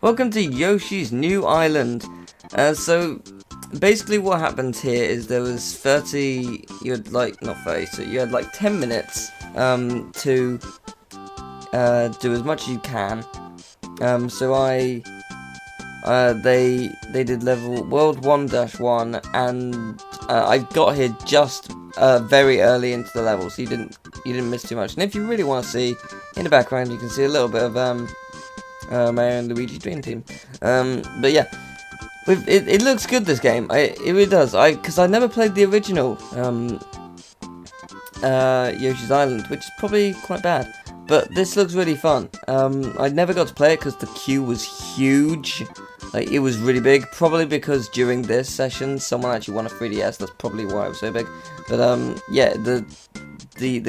Welcome to Yoshi's New Island. So basically what happens here is there was 30, you had like, not 30, so you had like 10 minutes to do as much as you can. They did level World 1-1 and I got here just very early into the level, so you didn't miss too much. And if you really want to see, in the background you can see a little bit of Mario and Luigi's Dream Team. But yeah, it looks good, this game. It really does. Because I never played the original Yoshi's Island, which is probably quite bad. But this looks really fun. I never got to play it because the queue was huge. Like, it was really big. Probably because during this session, someone actually won a 3DS. That's probably why it was so big. But yeah, the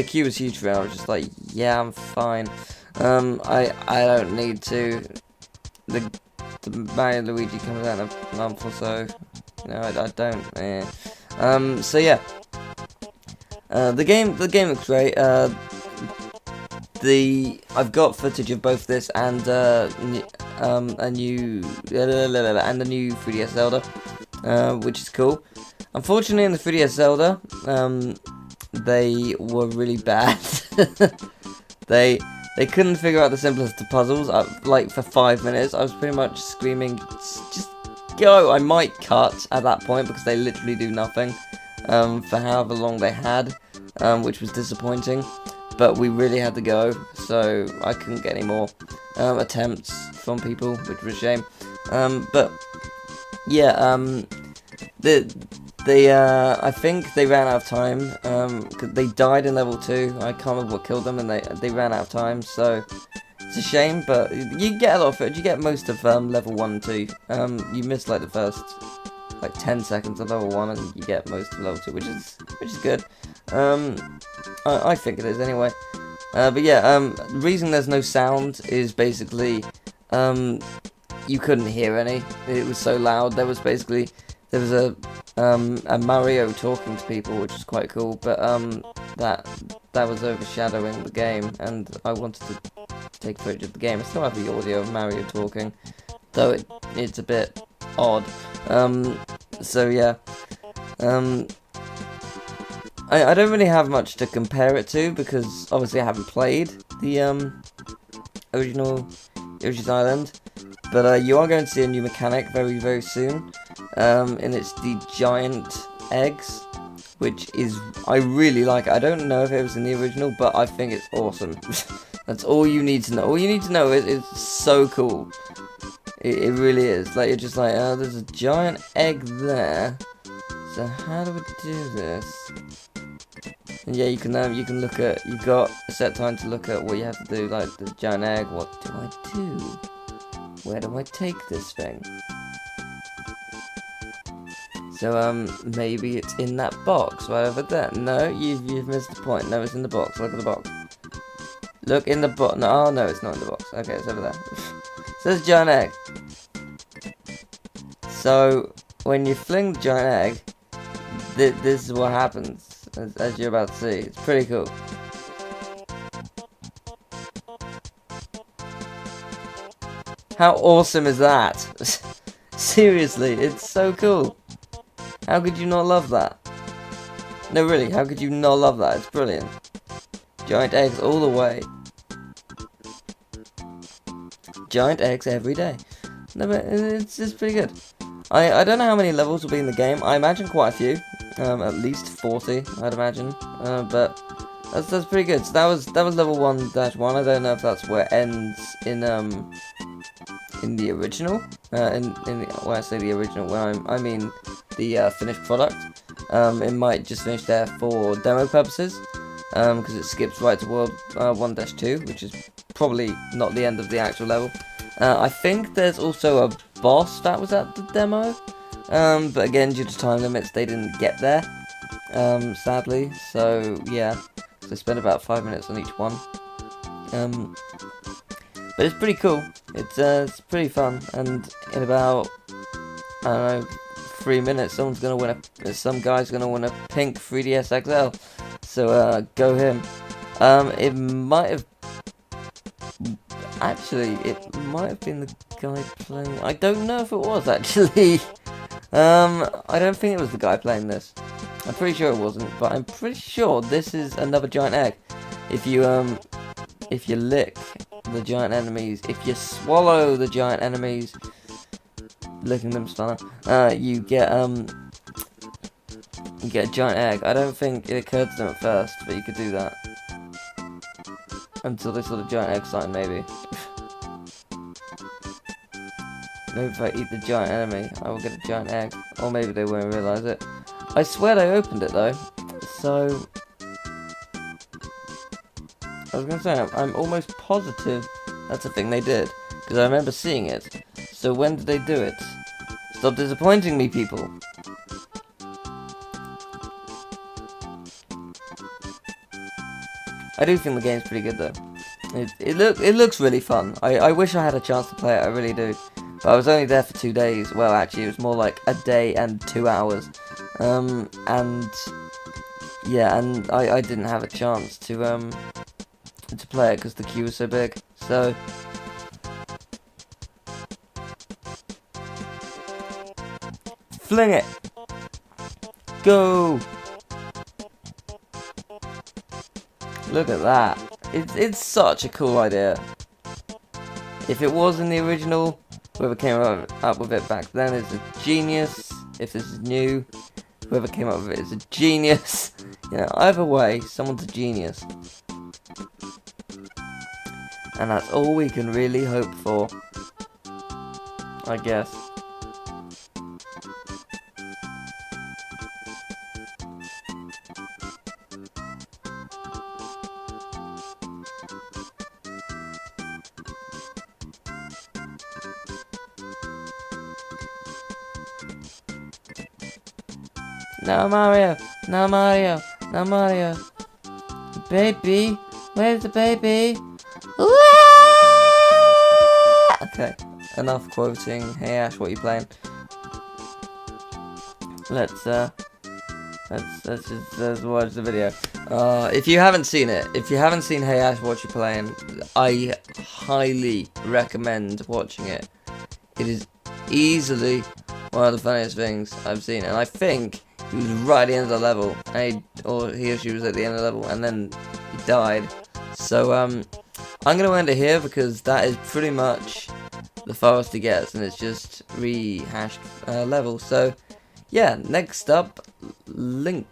queue was huge for me. I was just like, yeah, I'm fine. I don't need to. The Mario and Luigi comes out in a month or so. You know, I don't. So yeah. The game looks great. I've got footage of both this and the new 3DS Zelda, which is cool. Unfortunately, in the 3DS Zelda, they were really bad. They couldn't figure out the simplest of puzzles. Like for 5 minutes, I was pretty much screaming, "Just go!" I might cut at that point because they literally do nothing for however long they had, which was disappointing. But we really had to go, so I couldn't get any more attempts from people, which was a shame. But yeah, I think they ran out of time. Cause they died in level 2. I can't remember what killed them, and they ran out of time. So it's a shame, but you get a lot of footage. You get most of level 1 and 2. You miss like the first like 10 seconds of level 1, and you get most of level 2, which is good. I think it is anyway. But yeah, the reason there's no sound is basically you couldn't hear any. It was so loud. There was a Mario talking to people, which is quite cool, but that was overshadowing the game, and I wanted to take footage of the game. I still have the audio of Mario talking, though it's a bit odd. So yeah, I don't really have much to compare it to because obviously I haven't played the original Yoshi's Island. But you are going to see a new mechanic very, very soon, and it's the giant eggs, which is, I really like it. I don't know if it was in the original, but I think it's awesome. That's all you need to know. All you need to know is it's so cool. It really is. Like, you're just like, oh, there's a giant egg there. So how do we do this? And yeah, you can look at, you've got a set time to look at what you have to do, like the giant egg. What do I do? Where do I take this thing? So, maybe it's in that box right over there. No, you've missed the point. No, it's in the box. Look at the box. Look in the box. No, oh, no, it's not in the box. Okay, it's over there. So there's a giant egg. So, when you fling the giant egg, this is what happens, as you're about to see. It's pretty cool. How awesome is that? Seriously, it's so cool. How could you not love that? No, really, how could you not love that? It's brilliant. Giant eggs all the way. Giant eggs every day. No, but it's pretty good. I don't know how many levels will be in the game. I imagine quite a few. At least 40, I'd imagine. But that's pretty good. So that was level 1-1. I don't know if that's where it ends in the original. When I say the original, when I mean the finished product. It might just finish there for demo purposes. Because it skips right to World 1-2, which is probably not the end of the actual level. I think there's also a boss that was at the demo, but again, due to time limits, they didn't get there, sadly. So yeah, so I spent about 5 minutes on each one. But it's pretty cool. It's pretty fun, and in about, I don't know, 3 minutes, some guy's gonna win a pink 3DS XL. So go him. It might have Actually, it might have been the guy playing. I don't know if it was actually. I don't think it was the guy playing this. I'm pretty sure it wasn't, but I'm pretty sure this is another giant egg. If you lick the giant enemies, if you swallow the giant enemies, licking them stunner, you get a giant egg. I don't think it occurred to them at first, but you could do that. Until they saw the giant egg sign, maybe. Maybe if I eat the giant enemy, I will get a giant egg. Or maybe they won't realise it. I swear they opened it though. So I was gonna say, I'm almost positive that's a thing they did. Because I remember seeing it. So when did they do it? Stop disappointing me, people. I do think the game's pretty good though. It looks really fun. I wish I had a chance to play it, I really do. But I was only there for 2 days. Well, actually, it was more like a day and 2 hours. And yeah, and I didn't have a chance to play it because the queue was so big. So fling it, go. Look at that. It's such a cool idea. If it was in the original, whoever came up with it back then is a genius. If this is new, whoever came up with it is a genius. You know, either way, someone's a genius. And that's all we can really hope for, I guess. No Mario, no Mario, no Mario. Baby, where's the baby? Okay, enough quoting. Hey Ash, what are you playing? Let's just watch the video. If you haven't seen it, if you haven't seen Hey Ash, what you playing, I highly recommend watching it. It is easily one of the funniest things I've seen, and I think he was right at the end of the level, or he or she was at the end of the level, and then he died. So I'm gonna end it here because that is pretty much the farthest he gets, and it's just rehashed level. So yeah, next up, Link.